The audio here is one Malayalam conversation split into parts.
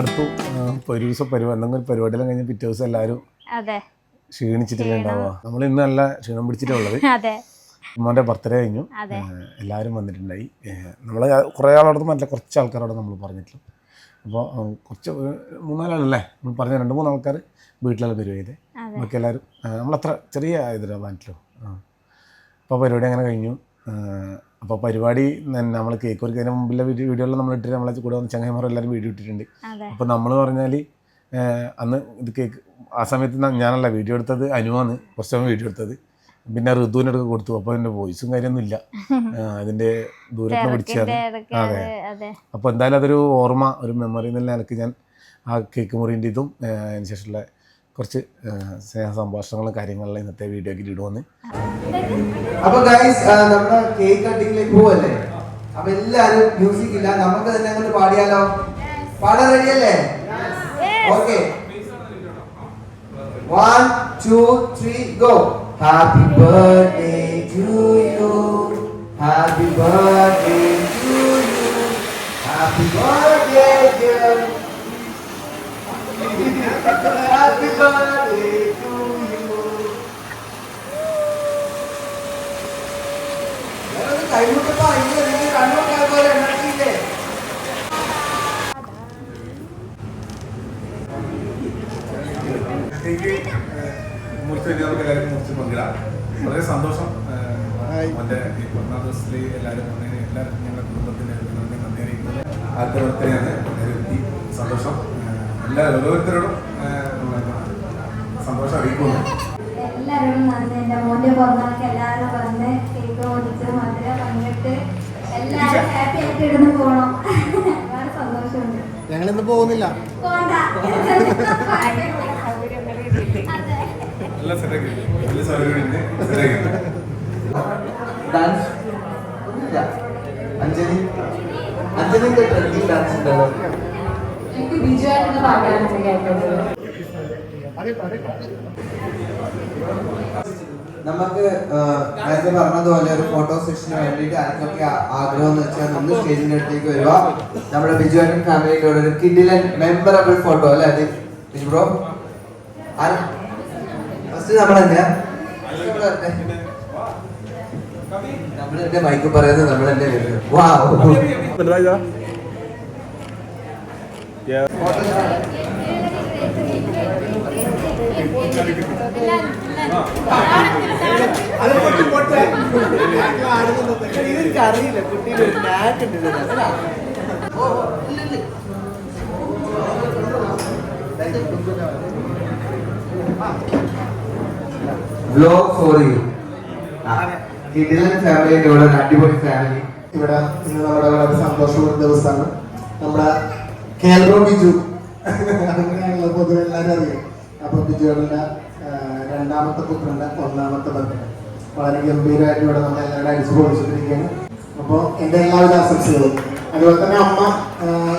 എല്ലായിടത്തും ഒരു ദിവസം എന്തെങ്കിലും പരിപാടിയെല്ലാം കഴിഞ്ഞ് പിറ്റേ ദിവസം എല്ലാവരും ക്ഷീണിച്ചിട്ടില്ല ഉണ്ടാവുക. നമ്മൾ ഇന്ന് നല്ല ക്ഷീണം പിടിച്ചിട്ടുള്ളത്. ഉമ്മാൻ്റെ ബർത്ത്ഡേ കഴിഞ്ഞു, എല്ലാവരും വന്നിട്ടുണ്ടായി. നമ്മൾ കുറേ ആളോടത്ത് മറ്റേ കുറച്ച് ആൾക്കാരോട് നമ്മൾ പറഞ്ഞിട്ടുള്ളൂ. അപ്പോൾ കുറച്ച് 3-4 ആളല്ലേ നമ്മൾ പറഞ്ഞ 2-3 ആൾക്കാർ വീട്ടിലെല്ലാം പരിപാടി. ബാക്കി എല്ലാവരും നമ്മളത്ര ചെറിയ ഇതിലാണ് പറഞ്ഞിട്ടുള്ളൂ. അപ്പോൾ പരിപാടി അങ്ങനെ കഴിഞ്ഞു. അപ്പോൾ പരിപാടി നമ്മൾ കേക്ക് ഒരുക്കുന്നതിന് മുമ്പിലെ വീഡിയോയിൽ നമ്മൾ ഇട്ടിട്ട് നമ്മളെ കൂടെ വന്ന് ചങ്ങായിമാർ എല്ലാവരും വീഡിയോ ഇട്ടിട്ടുണ്ട്. അപ്പോൾ നമ്മൾ പറഞ്ഞാൽ അന്ന് ഇത് കേക്ക് ആ സമയത്ത് ഞാനല്ല വീഡിയോ എടുത്തത്, അനുവാണ് കുറച്ച് സമയം വീഡിയോ എടുത്തത്. പിന്നെ ഋതുവിനൊക്കെ കൊടുത്തു. അപ്പോൾ അതിൻ്റെ വോയിസും കാര്യമൊന്നും ഇല്ല, അതിൻ്റെ ദൂരത്ത് പിടിച്ചാണ്. അതെ. അപ്പോൾ എന്തായാലും അതൊരു ഓർമ്മ, ഒരു മെമ്മറി എന്നുള്ള നിലയ്ക്ക് ഞാൻ ആ കേക്ക് മുറിൻ്റെ ഇതും അതിന് ശേഷമുള്ള കുറച്ച് സ്നേഹ സംഭാഷണങ്ങളും കാര്യങ്ങളെല്ലാം ഇന്നത്തെ വീഡിയോയ്ക്ക് ഇടുവന്ന്. അപ്പൊ ഗൈസ് നമ്മുടെ കേക്ക് കട്ടിങ്ങിലേക്ക് പോവല്ലേ. അപ്പൊ എല്ലാരും മ്യൂസിക് ഇല്ല, നമുക്ക് തന്നെ അങ്ങോട്ട് പാടിയാലോ? പാടാൻ റെഡിയല്ലേ? Okay, 1 2 3 go. Happy birthday to you, happy birthday to you, happy birthday dear, happy birthday to you. കൈമുട്ടപ്പോ ഇങ്ങനെ കണ്ണൊക്കെ പോലെ ഉണ്ടാക്കിയില്ലേ? എല്ലാവരും മുറിച്ച് പങ്കിടാം. വളരെ സന്തോഷം. എൻ്റെ ഈ 14 ദിവസത്തിൽ എല്ലാവരും വന്നതിന് എല്ലാവരും ഞങ്ങളുടെ കുടുംബത്തിൻ്റെ നന്ദി അറിയിക്കുന്നത്. ആദ്യത്തെ ബർത്ത്ഡേയാണ്, എത്തി സന്തോഷം. ഓരോരുത്തരോടും സന്തോഷം അറിയിക്കുന്നു. എല്ലാവരോടും നന്ദി. എൻ്റെ മോൻ്റെ പിറന്നാൾക്ക് എല്ലാവരും വന്ന് കേക്ക് ഓടിച്ച് മധുര പങ്കിട്ട് എല്ലാവരും ഹാപ്പി ആയിട്ട് ഇടുന്ന് പോകണം. ഒരുപാട് സന്തോഷമുണ്ട്. ഞങ്ങളിന്ന് പോകുന്നില്ല. എനിക്ക് ബിജുവായിട്ട് പാട്ടാണ് കേട്ടത്. നമുക്ക് നേരത്തെ പറഞ്ഞതുപോലെ ഒരു ഫോട്ടോ സെഷന് വേണ്ടിയിട്ട് ആർക്കൊക്കെ ആഗ്രഹം എന്ന് വെച്ചാൽ ഒന്ന് സ്റ്റേജിന്റെ അടുത്തേക്ക് വരിക. നമ്മുടെ ബിജുവാറ്റൻ ഫാമിലിയുടെ ഒരു കിഡിലൻ മെമ്മറബിൾ ഫോട്ടോ അല്ലേ അത് ബിജു ബ്രോ? ഫസ്റ്റ് നമ്മൾ തന്നെയാ, നമ്മൾ എന്റെ മൈക്ക് പറയുന്നത് നമ്മൾ തന്നെ വരുന്നത്. അറിയില്ല കുട്ടിയുടെ ഒരു നാക്ക് ഉണ്ട്. Vlog for you. കിഡിലൻ ഫാമിലിയുടെ ഇവിടെ ഒരു അടിപൊളി ഫാമിലി. ഇവിടെ ഇന്ന് നമ്മുടെ വളരെ സന്തോഷമുള്ള ദിവസമാണ്. നമ്മുടെ കേരള ബിജു അങ്ങനെയാണല്ലോ പൊതുവെ എല്ലാവരും അറിയാം. അപ്പൊ ബിജുവിന്റെ 2ാമത്തെ പുത്രന്റെ 1ാമത്തെ ബർത്ത്ഡേ വളരെ ഗംഭീരമായിട്ട് ഇവിടെ നമ്മൾ എല്ലാവരും അടിച്ചു പൊളിച്ചിട്ടിരിക്കുകയാണ്. അപ്പോൾ എൻ്റെ എല്ലാവിധ ആശംസകളും. അതുപോലെ തന്നെ അമ്മ,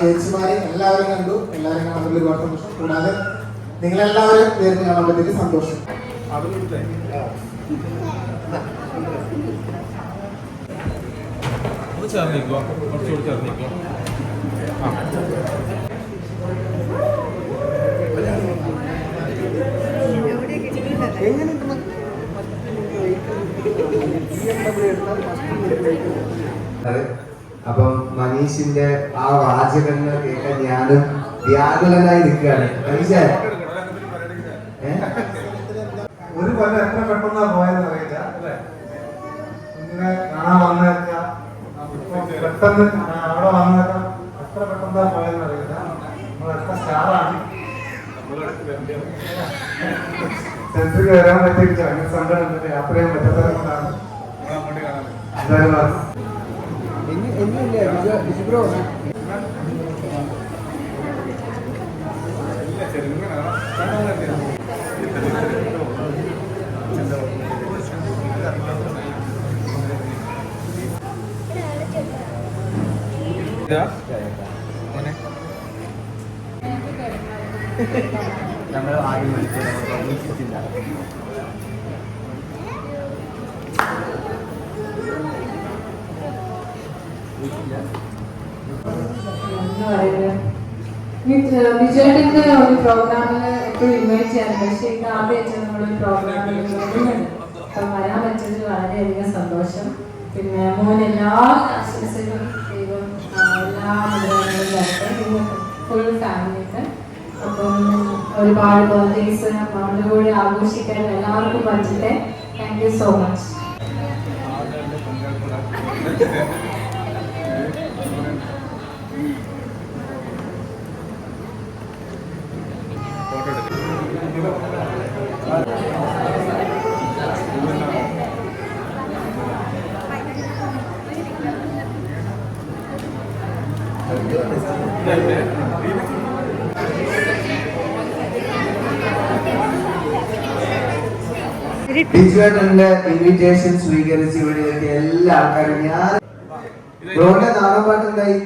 ചേച്ചിമാരെ എല്ലാവരും കണ്ടു. എല്ലാവരും കാണാൻ ഒരുപാട് സന്തോഷം. കൂടാതെ നിങ്ങളെല്ലാവരും നേരിട്ട് കാണാൻ പറ്റിയിട്ട് സന്തോഷം. അപ്പം മനീഷിന്റെ ആ വാചകങ്ങൾ കേൾക്കാൻ ഞാനും വ്യാകുലനായി നിൽക്കുകയാണ്. മനീഷേ, ഒരു കൊല്ലം എത്ര പെട്ടെന്നാ പോയെന്ന് അറിയില്ല അല്ലേ? ഇങ്ങനെ കാണാൻ വന്നേക്ക പെട്ടെന്ന് അവിടെ വന്നേക്ക എത്ര പെട്ടെന്നാ പോയെന്ന് അറിയില്ല. നമ്മളെത്ര സ്റ്റാറാണ്. സെൻസറിൽ വരാൻ പറ്റിയില്ല. അങ്ങനെ സങ്കടം യാത്ര ചെയ്യാൻ പറ്റാത്തത് കൊണ്ടാണ്. നമ്മൾ ആദ്യം വിളിച്ചിട്ടില്ല. വിജയേട്ടൻ്റെ ഒരു പ്രോഗ്രാമിൽ എപ്പോഴും ഇൻവൈറ്റ് ചെയ്യാറുണ്ട്. പക്ഷേ ഇത് ആദ്യമായിട്ട് നമ്മളൊരു പ്രോഗ്രാമിൽ അപ്പം വരാൻ പറ്റിയത് വളരെയധികം സന്തോഷം. പിന്നെ മോൻ എല്ലാ ആശംസകളും ദൈവം എല്ലാ അനുഗ്രഹങ്ങളും തരട്ടെ, പിന്നെ ഫുൾ ഫാമിലിക്ക്. അപ്പം ഒരുപാട് ബർത്ത്ഡേയ്സ് നമ്മുടെ കൂടെ ആഘോഷിക്കാൻ എല്ലാവർക്കും പറ്റട്ടെ. Thank you so much. ബിജുവേട്ടന്റെ ഇൻവിറ്റേഷൻ സ്വീകരിച്ച് ഇവിടെ എത്തിയ എല്ലാ ആൾക്കാരും ഞാൻ ബ്രോന്റെ നാടൻ പാട്ടുണ്ടായി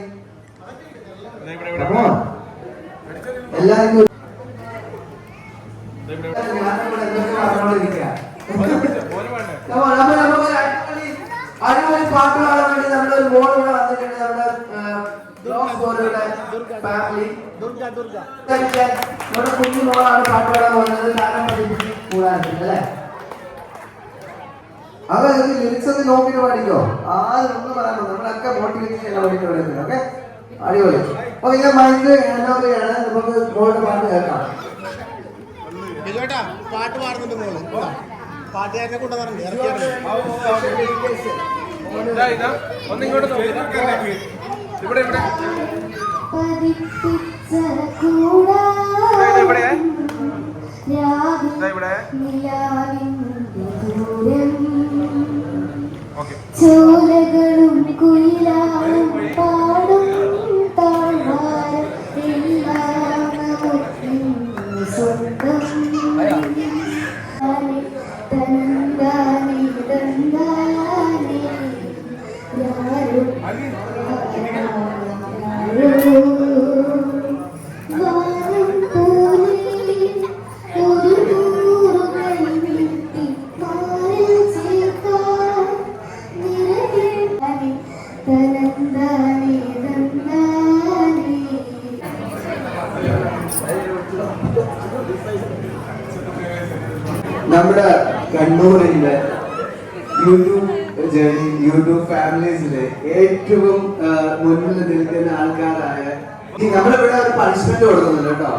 എല്ലാവർക്കും അടിപൊളി പാട്ട് പാടാൻ വേണ്ടി നമ്മുടെ ഒരു മോൾ ഇവിടെ വന്നിട്ടുണ്ട്. നമ്മുടെ ഫാമിലി നമ്മുടെ കുഞ്ഞു മോളാണ് പാട്ട് പാടാൻ പോകുന്നത്. ഗാനം പഠിപ്പിച്ച് കൂടാനുണ്ട് അല്ലേ? അത് ലിറിക്സ് ഒക്കെ നോക്കിയിട്ട് പാടിക്കോ. ആരും ഒന്നും പറയാനോ, നമ്മളൊക്കെ മോട്ടിവേറ്റ് ചെയ്യാൻ വേണ്ടിയിട്ട് വരുന്നത്. ഓക്കെ, അടിപൊളി. അപ്പൊ ഇങ്ങനെ മൈൻഡ് ഹാൻഡ് ഓവർ ചെയ്യാണ്. നമുക്ക് മോളുടെ പാട്ട് കേൾക്കാം. പാട്ട് പാടുന്നുണ്ട് മോള്, പാട്ടുകാരനെ കൊണ്ടുവന്നു. ചോലകളും കുയിലാളും പാടും താഴ്വാരം എല്ലാം സ്വന്തം തന്താനേ തന്താനേ യാരും വാനം പോലെ ഒരു നൂറുകൾ നീട്ടി മാറിൽ ചേർക്കാൻ നിറകെ തനന്താനേ തന്താനേ. നമ്മുടെ കണ്ണൂരിന്റെ യൂട്യൂബ് ജേർണി, യൂട്യൂബ് ഫാമിലീസിലെ ഏറ്റവും മുന്നിൽ നിൽക്കുന്ന ആൾക്കാരായ നമ്മളിവിടെ ഒരു പണിഷ്മെന്റ് കൊടുക്കുന്നുണ്ട് കേട്ടോ.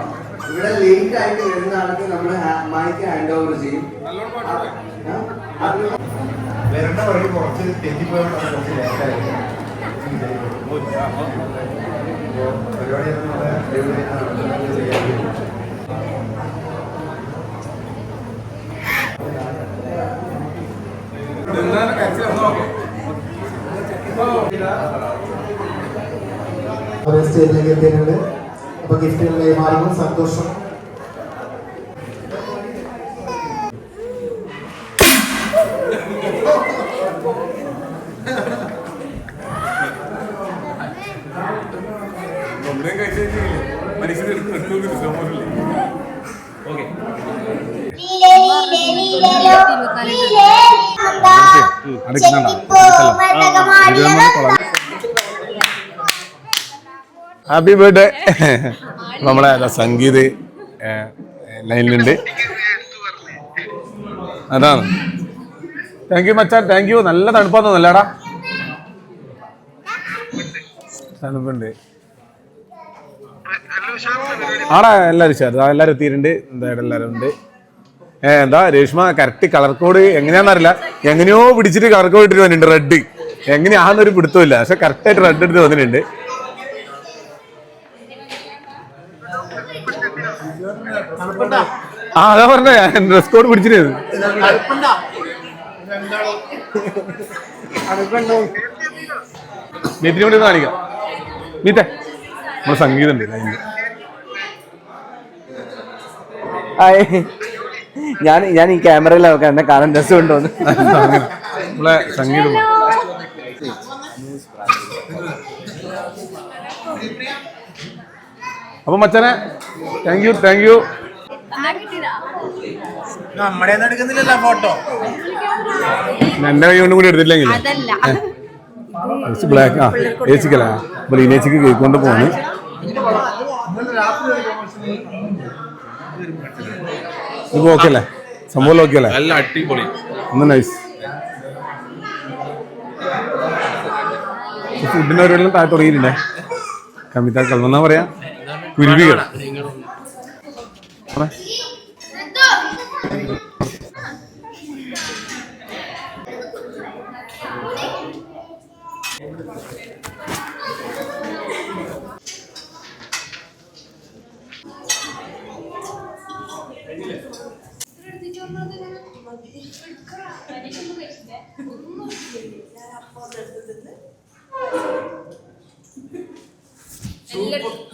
ഇവിടെ ലേറ്റ് ആയിട്ട് വരുന്ന ആൾക്ക് നമ്മൾ മൈക്ക് ഹാൻഡ് ഓവർ ചെയ്യും. വരേണ്ട വഴി കുറച്ച് തെറ്റിപ്പോയിട്ടാണ് കുറച്ച് ലേറ്റായിട്ട് പരിപാടി സ്റ്റേജിലേക്ക് എത്തിയിട്ടുണ്ട്. അപ്പൊ ഗിഫ്റ്റുകൾ കൈമാറുന്നു. സന്തോഷം. Happy birthday. നമ്മളെ സംഗീത് ലൈനിലുണ്ട്. അതാണ്. Thank you Machan, thank you. നല്ല തണുപ്പാന്ന് നല്ലടാ, തണുപ്പുണ്ട് ആടാ. എല്ലാവരും ഉഷാർ, എല്ലാവരും എത്തിയിട്ടുണ്ട്. എന്തായാലും എല്ലാവരും ഉണ്ട്. എന്താ രേഷ്മ കറക്റ്റ് കളർ കോഡ് എങ്ങനെയാണെന്നറിയില്ല, എങ്ങനെയോ പിടിച്ചിട്ട് കളർ കോഡ് ഇട്ടിട്ട് വന്നിട്ടുണ്ട്. റെഡ് എങ്ങനെയാണെന്നൊരു പിടുത്തമില്ല, പക്ഷെ കറക്റ്റായിട്ട് റെഡ് എടുത്ത് വന്നിട്ടുണ്ട്. ആ അതാ പറഞ്ഞ ഡ്രസ് കോഡ് പിടിച്ചിട്ട് മീറ്റിന് വേണ്ടി കാണിക്കാം. മീറ്റേ നമ്മുടെ സംഗീതം ഉണ്ട് ലൈനിൽ. ഞാൻ ഈ ക്യാമറയിലൊക്കെ എന്നെ കാണാൻ രസമുണ്ടോന്ന്. നമ്മളെ സംഗീതം അപ്പൊ മച്ചനെ താങ്ക് യു, താങ്ക് യു. നമ്മുടെ എടുക്കുന്നില്ല ഫോട്ടോ. എന്റെ കൈ കൊണ്ടും കൂടി എടുത്തില്ലെങ്കിൽ ബ്ലാക്ക്. ആ ഏച്ചിക്കല്ല, അപ്പൊ ലീനേച്ചിക്ക് കേക്ക് കൊണ്ട് പോവാണ്. ഇത് ഓക്കെ അല്ലേ? സംഭവം ഓക്കെ അല്ലേ? നല്ല അടിപൊളി. ഒന്ന് നൈസ്. ഫുഡിന്റെ പരിപാടികളും താഴെ തുടങ്ങിയിട്ടുണ്ടേ. കമ്മിത്താക്കൾ എന്നാ പറയാ, കുരുവികൾ.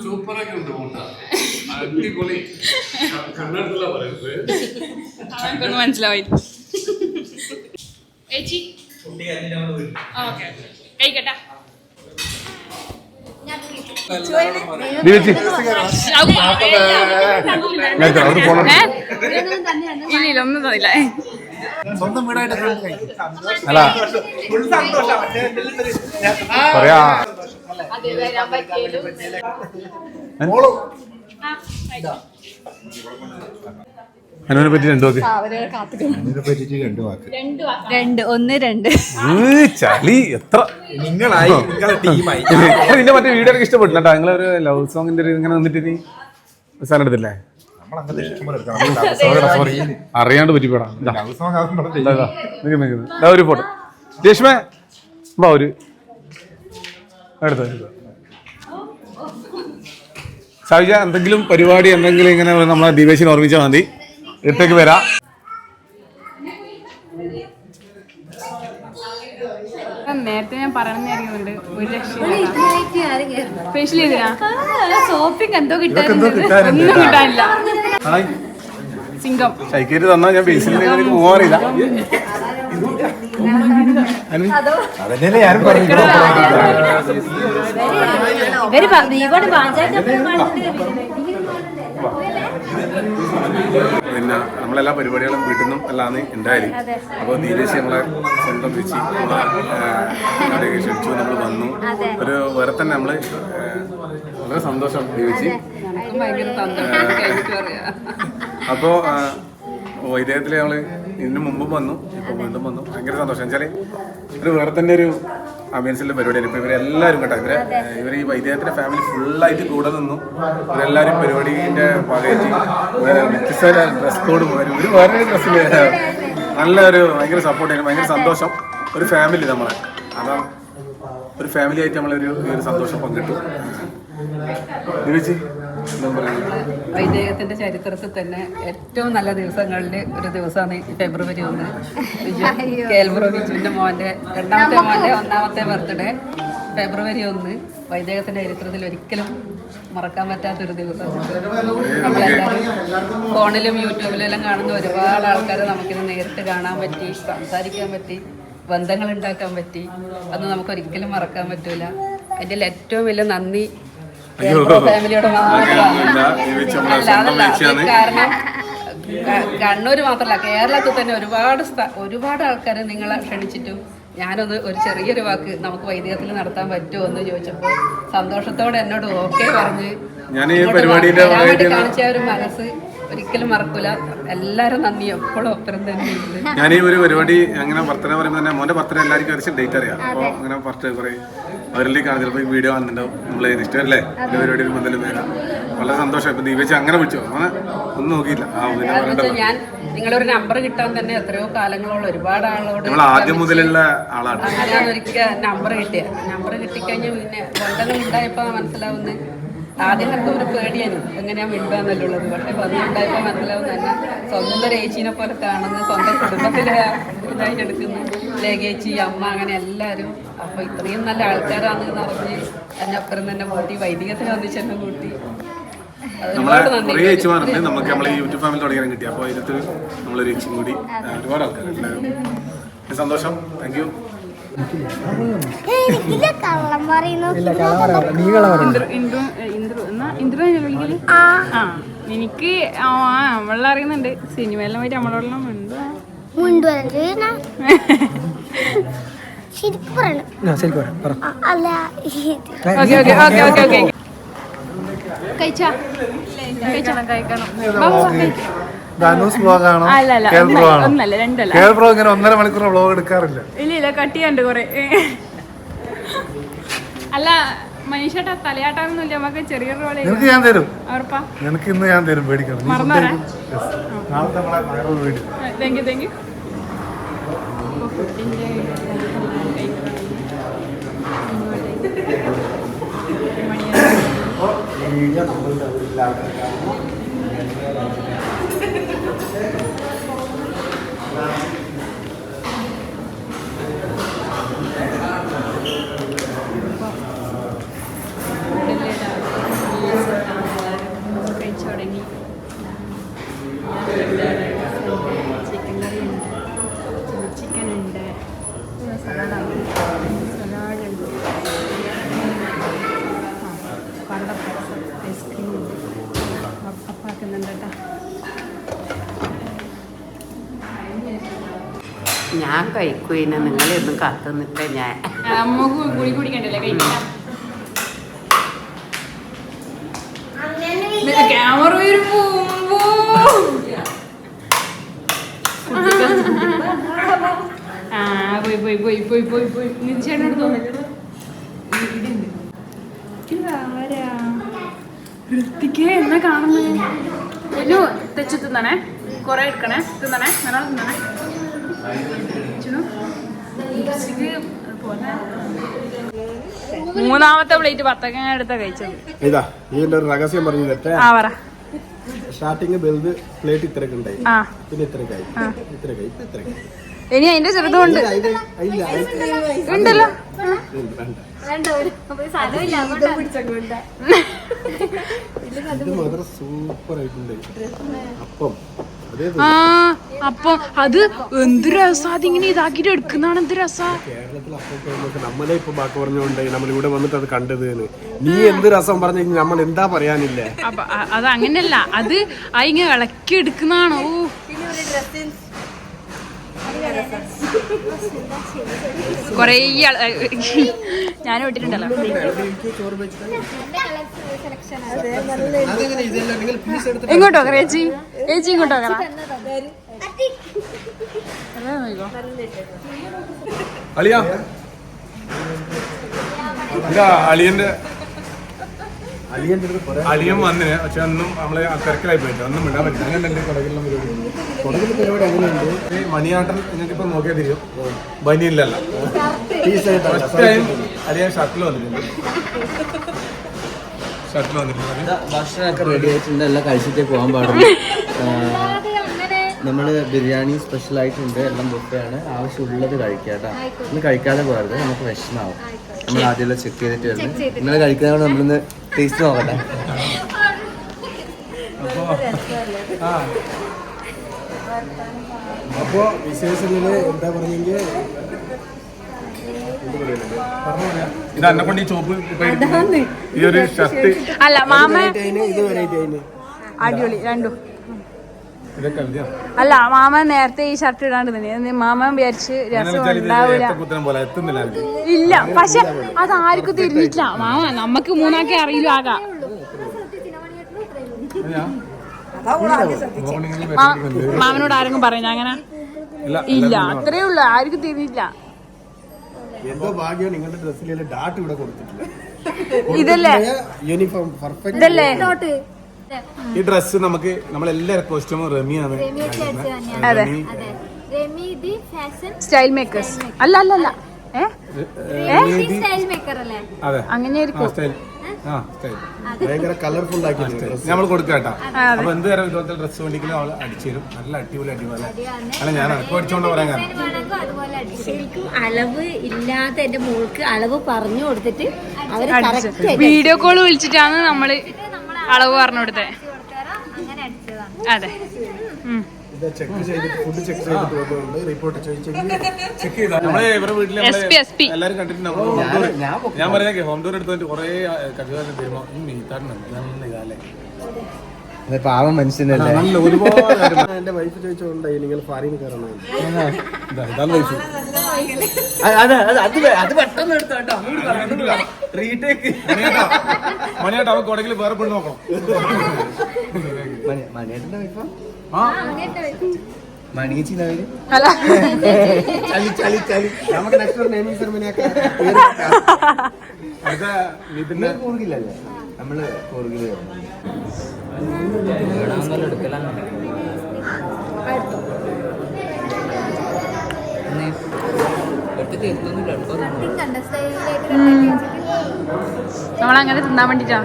സൂപ്പറൊക്കെ ഉണ്ട് കൂട്ട, അടിപൊളി. കണ്ണടത്തില്ല പറയുന്നത് മനസ്സിലായി. ചേച്ചി ഓക്കെ കഴിക്കട്ടെ. ഇല്ല ഒന്നും തോന്നില്ല. സ്വന്തം വീടായിട്ട് അല്ല പറയാ അനുവിനെ പറ്റി രണ്ടു വാക്ക്. ചളി എത്ര നിന്റെ മറ്റേ വീഡിയോ ഒക്കെ ഇഷ്ടപ്പെട്ടില്ല കേട്ടോ. നിങ്ങളൊരു ലവ് സോങ്ങിന്റെ ഒരു ഇങ്ങനെ വന്നിട്ട് നീ സ്ഥലം എടുത്തില്ലേ? അറിയാണ്ട് പറ്റിപ്പോടാ. ഒരു ഫോട്ടോ രേഷ്മേ വാ, ഒരു എടുത്തോ. സാവിജ എന്തെങ്കിലും പരിപാടി എന്തെങ്കിലും ഇങ്ങനെ നമ്മളെ ദിവസിനെ ഓർമ്മിച്ചാൽ മതി, ഇട്ടേക്ക് വരാം. നേരത്തെ ഞാൻ പറയണമെന്നായിരുന്നുണ്ട് ഒരു രക്ഷയില്ല. സ്പെഷ്യൽ ചെയ്തിനാ സോപ്പിങ് എന്തോ ഒന്നും കിട്ടാനില്ല. സിംഗം ഷൈക്കേറ്റ് തന്നാ ഞാൻ ബേസിലേക്ക് പോകാറില്ല. അതന്നെയല്ലേ ഞാനും പറഞ്ഞു. പിന്നെ നമ്മളെല്ലാ പരിപാടികളും വീട്ടിൽ നിന്നും അല്ലാന്ന് ഉണ്ടായി. അപ്പോൾ നീലേശി നമ്മളെ സ്വന്തം വെച്ച് അവിടേക്ക് ക്ഷണിച്ചു, നമ്മൾ വന്നു. ഒരു വേറെ തന്നെ നമ്മള് വളരെ സന്തോഷം ജീവിച്ച്. അപ്പോൾ വൈദേഹത്തിൽ നമ്മൾ ഇതിന് മുമ്പും വന്നു, ഇപ്പോൾ വീണ്ടും വന്നു. ഭയങ്കര സന്തോഷം. വെച്ചാൽ ഒരു വേറെ തന്നെ ഒരു അമേൻസിൻ്റെ പരിപാടിയാണ്. ഇപ്പോൾ ഇവരെല്ലാവരും കേട്ടോ, ഇവർ ഈ വൈദേഹത്തിൻ്റെ ഫാമിലി ഫുള്ളായിട്ട് കൂടെ നിന്നു. ഇവരെല്ലാവരും പരിപാടീൻ്റെ ഭാഗമായിട്ട് വ്യത്യസ്ത ഡ്രസ് കോഡ് പോലും ഒരു വേറൊരു ഡ്രസ്സിൽ നല്ലൊരു ഭയങ്കര സപ്പോർട്ട് ചെയ്യുന്നു. ഭയങ്കര സന്തോഷം. ഒരു ഫാമിലി നമ്മളെ അതാണ് ഒരു ഫാമിലി ആയിട്ട് നമ്മളൊരു സന്തോഷം പങ്കിട്ടു. വൈദേഹത്തിന്റെ ചരിത്രത്തിൽ തന്നെ ഏറ്റവും നല്ല ദിവസങ്ങളിൽ ഒരു ദിവസമാണ് ഫെബ്രുവരി 1. കേൽബ്രോ ബിജുവിന്റെ മോന്റെ രണ്ടാമത്തെ മോന്റെ 1ാമത്തെ ബർത്ത്ഡേ ഫെബ്രുവരി 1. വൈദേഹത്തിന്റെ ചരിത്രത്തിൽ ഒരിക്കലും മറക്കാൻ പറ്റാത്തൊരു ദിവസമാണ്. നമ്മളെല്ലാവരും ഫോണിലും യൂട്യൂബിലും എല്ലാം കാണുന്ന ഒരുപാട് ആൾക്കാരെ നമുക്കിത് നേരിട്ട് കാണാൻ പറ്റി, സംസാരിക്കാൻ പറ്റി, ബന്ധങ്ങൾ ഉണ്ടാക്കാൻ പറ്റി. അത് നമുക്കൊരിക്കലും മറക്കാൻ പറ്റൂല. അതിൻ്റെ ഏറ്റവും വലിയ നന്ദി ഫാമിലിയോട് മാത്രമാണ്. കാരണം കണ്ണൂർ മാത്രമല്ല, കേരളത്തിൽ തന്നെ ഒരുപാട് ആൾക്കാർ നിങ്ങളെ ക്ഷണിച്ചിട്ടും ഞാനൊന്ന് ഒരു ചെറിയൊരു വാക്ക് നമുക്ക് വൈദികത്തിൽ നടത്താൻ പറ്റുമോ എന്ന് ചോദിച്ചപ്പോൾ സന്തോഷത്തോടെ എന്നോട് ഓക്കെ പറഞ്ഞ് കാണിച്ച ഒരു മനസ്സ് ഒരിക്കലും മറക്കൂല. എല്ലാരും നന്ദി, എപ്പോഴും ഒപ്പരം തന്നെ. ഞാൻ ഈ ഒരു പരിപാടി അങ്ങനെ ബർത്ത്ഡേ പറയുമ്പോൾ തന്നെ മോന്റെ ബർത്ത്ഡേ എല്ലാവർക്കും ഏകദേശം ഡേറ്റ് അറിയാം. അപ്പോൾ അങ്ങനെ ബർത്ത്ഡേ കുറേ അവരിലേക്ക് കാണാൻ ചിലപ്പോൾ ഈ വീഡിയോ കാണുന്നുണ്ടാവും. നമ്മളെ ഇഷ്ടമല്ലേ എൻ്റെ പരിപാടി എന്തെങ്കിലും വേണം. വളരെ സന്തോഷം. ഇപ്പം ദീപേച്ചി അങ്ങനെ വിളിച്ചോ? അങ്ങനെ ഒന്നും നോക്കിയില്ല. ഞാൻ നിങ്ങളൊരു നമ്പർ കിട്ടാൻ തന്നെ എത്രയോ കാലങ്ങളോളം ഒരുപാട് ആളോട് നമ്മൾ ആദ്യം മുതലുള്ള ആളാണ്. അങ്ങനെയാണ് ഒരിക്കൽ നമ്പർ കിട്ടിയത്. നമ്പർ കിട്ടിക്കഴിഞ്ഞാൽ പിന്നെ ബന്ധങ്ങൾ ഉണ്ടായപ്പോൾ മനസ്സിലാവുന്നത് ആദ്യമൊക്കെ ഒരു പേടിയായിരുന്നു, എങ്ങനെയാ മിണ്ടാന്നുള്ളത്. പക്ഷെ ബന്ധമുണ്ടായപ്പോൾ മനസ്സിലാവും തന്നെ സ്വന്തം ചേച്ചീനെ പോലെ കാണുന്നു, സ്വന്തം കുടുംബത്തിലെ ഇതായിട്ട് എടുക്കുന്നു. ലേഖേച്ചി, അമ്മ, അങ്ങനെ എല്ലാവരും. അപ്പോൾ ഇത്രയും നല്ല ആൾക്കാരാണെന്ന് പറഞ്ഞ് എന്നെ അപ്പുറം തന്നെ കൂട്ടി, വൈദികത്തിന് വന്നിച്ച് എന്നെ കൂട്ടി. നമ്മളെ ചേച്ചിമാരുണ്ട് നമുക്ക് നമ്മളെ യൂട്യൂബ് ഫാമിലി തുടങ്ങിയാലും കിട്ടി. അപ്പോൾ ഇതിനകത്ത് നമ്മളൊരു ചേച്ചിയും കൂടി ഒരുപാട് ആൾക്കാരുണ്ട്. സന്തോഷം. Thank you. എനിക്ക് നമ്മളെ അറിയുന്നുണ്ട്, സിനിമയെല്ലാം പോയിട്ട് നമ്മളോടെല്ലാം ഉണ്ട്. ശരിക്കും കഴിച്ചാ ധനുഷ് ബ്ലോഗാണോ അല്ല കേൾ ബ്രോ ആണോ? ഒന്നല്ല രണ്ടല്ല കേൾ ബ്രോ ഇങ്ങനെ 1.5 മണിക്കൂർ വ്ലോഗ് എടുക്കാറില്ല. ഇല്ല കട്ട് ചെയ്യാണ്ട് കൊറേ. അല്ല മനീഷേട്ടാ തലയാട്ടാനൊന്നുമില്ല, നമുക്ക് ചെറിയൊരു റോള് നിനക്ക് ഞാൻ തരും, ഉറപ്പാ? നിനക്ക് ഇന്ന് ഞാൻ തരും, പേടിക്കണം. മറന്നോരാ? നാളത്തെ നമ്മളെ വൈറൽ വീഡിയോ. Thank you. കഴിച്ചു തുടങ്ങി. ചിക്കൻ കറി ഉണ്ട്, ചിക്കൻ ഉണ്ട്, സലാഡുണ്ട്, പണ്ടപ്പായസം, ഐസ്ക്രീം ഉണ്ട്, അപ്പാക്കുന്നുണ്ട് കേട്ടോ. ഞാൻ കഴിക്കുവിന് നിങ്ങളെയൊന്നും കാത്തു നിൽക്ക. ഞാൻ നമുക്ക് കുടി കുടിക്കണ്ടല്ലേ കഴിക്കാം. ക്യാമറ പോകുമ്പോ പോയി ചേട്ടനോട് തോന്നിട്ട് ഋത്തിക്ക് എന്നാ കാണുന്നത്. തെച്ചു തിന്നണേ, കൊറേ എടുക്കണേ, തിന്നണേ, നല്ലോണം തിന്നണേ. മൂന്നാമത്തെ പ്ലേറ്റ് പത്തക്ക എടുത്താ കഴിച്ചത്. ഇതാ ഇതിന്റെ ഒരു രഹസ്യം പറഞ്ഞു തരട്ടെ. പറ. സ്റ്റാർട്ടിങ് ബെൽത് പ്ലേറ്റ് ഇത്രയൊക്കെ ഉണ്ടായി, പിന്നെ ഇത്രയൊക്കെ ഇനി അതിന്റെ ചെറുതുകൊണ്ട് ഉണ്ടല്ലോ. സൂപ്പർ ആയിട്ടുണ്ട്. അപ്പം അത് എന്ത് രസാ, അതിങ്ങനെ ഇതാക്കിട്ട് എടുക്കുന്നതാണ്. എന്ത് രസാ. കേരളത്തിൽ അപ്പം നമ്മളെ ഇപ്പൊ ബാക്കി പറഞ്ഞുകൊണ്ട് നമ്മളിവിടെ വന്നിട്ട് അത് കണ്ടത്. നീ എന്ത് രസം പറഞ്ഞു നമ്മൾ എന്താ പറയാനില്ലേ. അപ്പൊ അത് അങ്ങനെയല്ല, അത് ഇങ്ങനെ ഇളക്കി എടുക്കുന്നതാണോ. കൊറേ ഞാനും ഇട്ടിട്ടുണ്ടല്ലോ. ഇങ്ങോട്ടോ ചേച്ചി, ചേച്ചി ഇങ്ങോട്ടോ. അളിയാ അളിയന്റെ അളിയൻ വന്നിന്, പക്ഷെ ഒന്നും നമ്മള് തിരക്കിലായി പോയിട്ട് ഒന്നും വിടാൻ പറ്റില്ല. അങ്ങനെ കൊടകിലുള്ള പരിപാടി അങ്ങനെയുണ്ട്. മണിയാട്ടൻ നിങ്ങൾക്ക് ഇപ്പൊ നോക്കിയാൽ തിരിയും, ബനിയില്ലല്ല. ഫസ്റ്റ് ടൈം അളിയൻ ഷട്ടിൽ വന്നിട്ടുണ്ട്. ഭക്ഷണമൊക്കെ റെഡി ആയിട്ടുണ്ട്. എല്ലാം കഴിച്ചിട്ടേ പോകാൻ പാടുള്ളൂ. നമ്മൾ ബിരിയാണി സ്പെഷ്യലായിട്ടുണ്ട്, എല്ലാം ബുഫയാണ്. ആവശ്യമുള്ളത് കഴിക്കാം കേട്ടോ. ഇന്ന് കഴിക്കാതെ പോകരുത്, നമുക്ക് വിഷമാവും. നമ്മൾ ആദ്യമെല്ലാം ചെക്ക് ചെയ്തിട്ട് വരുന്നത്. നിങ്ങൾ കഴിക്കുന്നതുകൊണ്ട് നമ്മളിന്ന് ടേസ്റ്റ് നോക്കട്ടെ. അപ്പോ വിശേഷങ്ങള് എന്താ പറഞ്ഞെങ്കിൽ ഇത് എന്നെ കൊണ്ട് ഈ ചോപ്പ് ഈ ഒരു ഷർട്ട് അല്ല മാമ ഇത് വെറൈറ്റി അതിന് അടിപൊളി രണ്ടും. ഇതൊക്കെ അല്ല മാമ നേരത്തെ ഈ ഷർട്ട് ഇടാണ്ട് തന്നെ മാമൻ വിചാരിച്ച് രസം ഉണ്ടാവില്ല. ഇല്ല, പക്ഷെ അത് ആർക്കും തിരിഞ്ഞിട്ടില്ല. മാമ നമുക്ക് മൂന്നാക്കെ അറിയില്ല ആകാ. മാമനോട് ആരെങ്കിലും പറയുന്ന അങ്ങനെ ഇല്ല, അത്രേ ഉള്ളു. ആർക്കും തിരിഞ്ഞില്ല. എന്തോ ഭാഗ്യം നിങ്ങളുടെ ഡ്രസ്സിലെ ഡാട്ട് ഇവിടെ കൊടുത്തിട്ടില്ല. ഇതല്ലേ യൂണിഫോം പെർഫെക്റ്റ്. ഇതല്ലേ ഈ ഡ്രസ് നമുക്ക് നമ്മളെല്ലാവരും കോസ്റ്റ്യൂമും റമിയാണ്. സ്റ്റൈൽ മേക്കേഴ്സ് അല്ല അല്ല അല്ല അങ്ങനെയായിരിക്കും. ഭയങ്കര കളർഫുൾ ആക്കി നമ്മൾ കൊടുക്കാട്ടാ. അപ്പൊ എന്ത് തരം ഇതുപോലത്തെ ഡ്രസ്സ് വേണ്ടിക്കലും അവള് അടിച്ചു തരും. നല്ല അടിപൊളി അല്ല ഞാൻ അനക്ക് അടിച്ചോണ്ട് പറയാൻ കാരണം ശരിക്കും അളവ് ഇല്ലാത്ത എന്റെ മോൾക്ക് അളവ് പറഞ്ഞു കൊടുത്തിട്ട് അവര് വീഡിയോ കോള് വിളിച്ചിട്ടാണ് നമ്മള് അളവ് പറഞ്ഞു കൊടുത്തേ. അതെ, ചെക്ക് ചെയ്തിട്ട് ഫുഡ് ചെക്ക് ചെയ്തിട്ട് റിപ്പോർട്ട് ചെക്ക് ചെയ്താ നമ്മളെ ഇവരുടെ വീട്ടിൽ എല്ലാരും കണ്ടിട്ടുണ്ടാവും. ഞാൻ പറയാ ഹോം ടൂർ എടുത്തിട്ട് കുറെ കഥകൾ തരുമ്പോ ഈ മീത്താടുന്നുണ്ട് നല്ല ഇതാല്ലേ. പാവം മനുഷ്യനല്ലേ. നല്ല ഒരുപാട് എന്റെ വൈഫ് ചോദിച്ചോണ്ടായി നിങ്ങൾ ഫാറിൻ കയറണം. ഇതാണ് വൈഫ്. അത് പെട്ടെന്ന് എടുത്തോ കേട്ടോ. റീടേക്ക് മണിയായിട്ട് അവൻ കൊടകിൽ വേറെ പെണ്ണ് നോക്കണം. മണിയേട്ടന്റെ വൈഫാ? മണിയേച്ചിന്റെ പേര് അല്ല ചളി ചളി ചളി. നമുക്ക് നെക്സ്റ്റ് നെയിമിംഗ് സെറമണിയൊക്കെ ഇതിന്റെ കൂർഗില്ലല്ലേ? നമ്മള് കൂർഗില് നമ്മളങ്ങനെ തിന്നാൻ വേണ്ടിട്ടാ.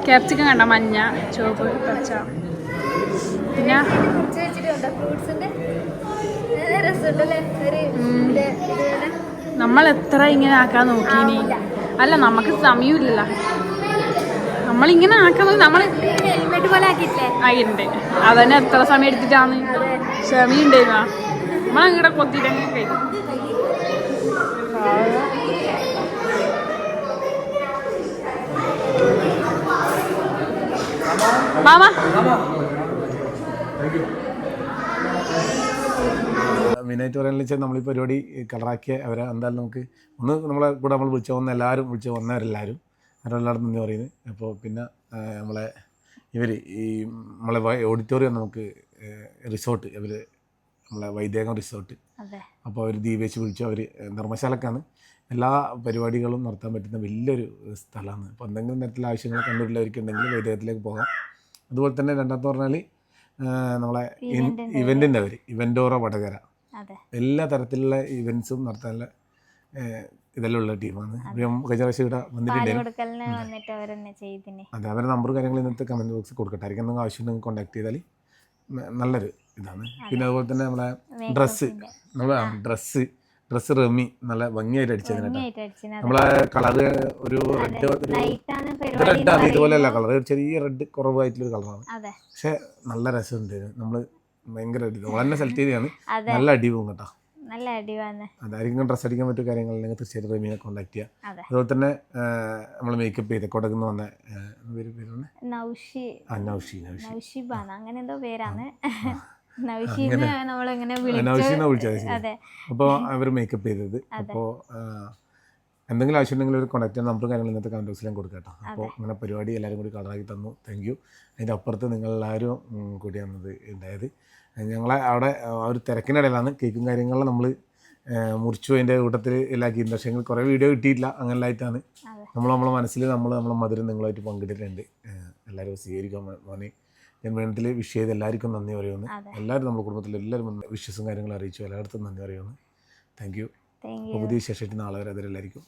ക്യാപ്സിക്കം കണ്ട മഞ്ഞ ചുവപ്പ് പച്ച. പിന്നെ നമ്മൾ എത്ര ഇങ്ങനെ ആക്കാൻ നോക്കീനി. അല്ല നമുക്ക് സമയമില്ലല്ലോ. നമ്മളിങ്ങനെ ആക്കാൻ നോക്കി നമ്മൾ ആയിട്ടുണ്ട്. അതന്നെ എത്ര സമയം എടുത്തിട്ടാണ്. ക്ഷമയുണ്ടായിരുന്ന നമ്മളങ്ങനെ കൊത്തിട്ടങ്ങനെ കഴിക്കും. മാമ മെയിനായിട്ട് പറയാനുള്ള വെച്ചാൽ നമ്മൾ ഈ പരിപാടി കളറാക്കിയ അവരെ എന്തായാലും നമുക്ക് ഒന്ന് നമ്മളെ കൂടെ നമ്മൾ വിളിച്ചു വന്ന എല്ലാവരും വിളിച്ചു വന്നവരെല്ലാവരും അവരെല്ലാവരും നന്ദി പറയുന്നത്. അപ്പോൾ പിന്നെ നമ്മളെ ഇവർ ഈ നമ്മളെ ഓഡിറ്റോറിയം നമുക്ക് റിസോർട്ട് ഇവർ നമ്മളെ വൈദേകം റിസോർട്ട്. അപ്പോൾ അവർ ദീപേച്ച് വിളിച്ചു. അവർ ധർമ്മശാലക്കാണ് എല്ലാ പരിപാടികളും നടത്താൻ പറ്റുന്ന വലിയൊരു സ്ഥലമാണ്. അപ്പോൾ എന്തെങ്കിലും തരത്തിലുള്ള ആവശ്യങ്ങൾ കണ്ണൂരിലവർക്കുണ്ടെങ്കിൽ വൈദേകത്തിലേക്ക് പോകാം. അതുപോലെ തന്നെ രണ്ടാമത്തെ പറഞ്ഞാൽ നമ്മളെ ഇവൻറ്റിൻ്റെ അവർ ഇവൻറ്റോറ വടകര എല്ലാ തരത്തിലുള്ള ഇവൻറ്റ്സും നടത്താനുള്ള ഇതെല്ലാം ഉള്ള ടീമാണ്. കഴിഞ്ഞ പ്രാവശ്യം ഇവിടെ വന്നിട്ടുണ്ടായിരുന്നു. അതെ, അവരുടെ നമ്പർ കാര്യങ്ങൾ ഇന്നത്തെ കമൻറ്റ് ബോക്സിൽ കൊടുക്കട്ടെ. ആയിരിക്കും എന്തെങ്കിലും ആവശ്യം ഉണ്ടെങ്കിൽ കോൺടാക്ട് ചെയ്താൽ നല്ലൊരു ഇതാണ്. പിന്നെ അതുപോലെ തന്നെ നമ്മളെ ഡ്രസ്സ് റെമി നല്ല ഭംഗിയായിട്ട് അടിച്ചതിനാണ്. നമ്മളെ കളറ് ഒരു റെഡാണ്. ഇതുപോലെയല്ല കളർ, ചെറിയ റെഡ് കുറവായിട്ടുള്ളൊരു കളറാണ്. പക്ഷെ നല്ല രസമുണ്ട്. നമ്മൾ ഭയങ്കര നമ്മളെന്നെ സെലക്ട് ചെയ്തതാണ്. നല്ല അടിവും കേട്ടോ. അതായിരിക്കും ഡ്രസ്സ് അടിക്കാൻ പറ്റിയ കാര്യങ്ങളുണ്ടെങ്കിൽ തീർച്ചയായിട്ടും റെമിനെ കോൺടാക്ട് ചെയ്യുക. അതുപോലെ തന്നെ നമ്മൾ മേക്കപ്പ് ചെയ്ത് കൊടകുന്ന് വന്ന വിളിച്ചത്. അപ്പോൾ അവർ മേക്കപ്പ് ചെയ്തത്. അപ്പോൾ എന്തെങ്കിലും ആവശ്യം ഉണ്ടെങ്കിൽ ഒരു കോൺടാക്ട് ചെയ്യാൻ നമ്പറും കാര്യങ്ങളും ഇന്നത്തെ കമൻറ്റ് ബോക്സിലും കൊടുക്കാം കേട്ടോ. അപ്പോൾ അങ്ങനെ പരിപാടി എല്ലാവരും കൂടി കളറാക്കി തന്നു. Thank you. അതിൻ്റെ അപ്പുറത്ത് നിങ്ങളെല്ലാവരും കൂടിയാണത് ഉണ്ടായത്. ഞങ്ങളെ അവിടെ ആ ഒരു തിരക്കിനിടയിലാണ് കേക്കും കാര്യങ്ങളും നമ്മൾ മുറിച്ചു അതിൻ്റെ കൂട്ടത്തിൽ ഇല്ലാക്കിയിരുന്നു. പക്ഷേ ഞങ്ങൾ കുറേ വീഡിയോ കിട്ടിയിട്ടില്ല. അങ്ങനെയായിട്ടാണ് നമ്മളെ മനസ്സിൽ നമ്മളെ മധുരം നിങ്ങളായിട്ട് പങ്കിട്ടിട്ടുണ്ട്. എല്ലാവരും സ്വീകരിക്കാൻ മോനെ ഞാൻ വേണ്ടത്തിൽ വിഷ് ചെയ്ത് എല്ലാവർക്കും നന്ദി പറയുന്നു. എല്ലാവരും നമ്മുടെ കുടുംബത്തിൽ എല്ലാവരും വിഷസും കാര്യങ്ങളും അറിയിച്ചു. എല്ലായിടത്തും നന്ദി പറയുന്നു. Thank you. പുതിയ വിശേഷമായിട്ട് നാളെ വരെ അതിലെല്ലായിരിക്കും.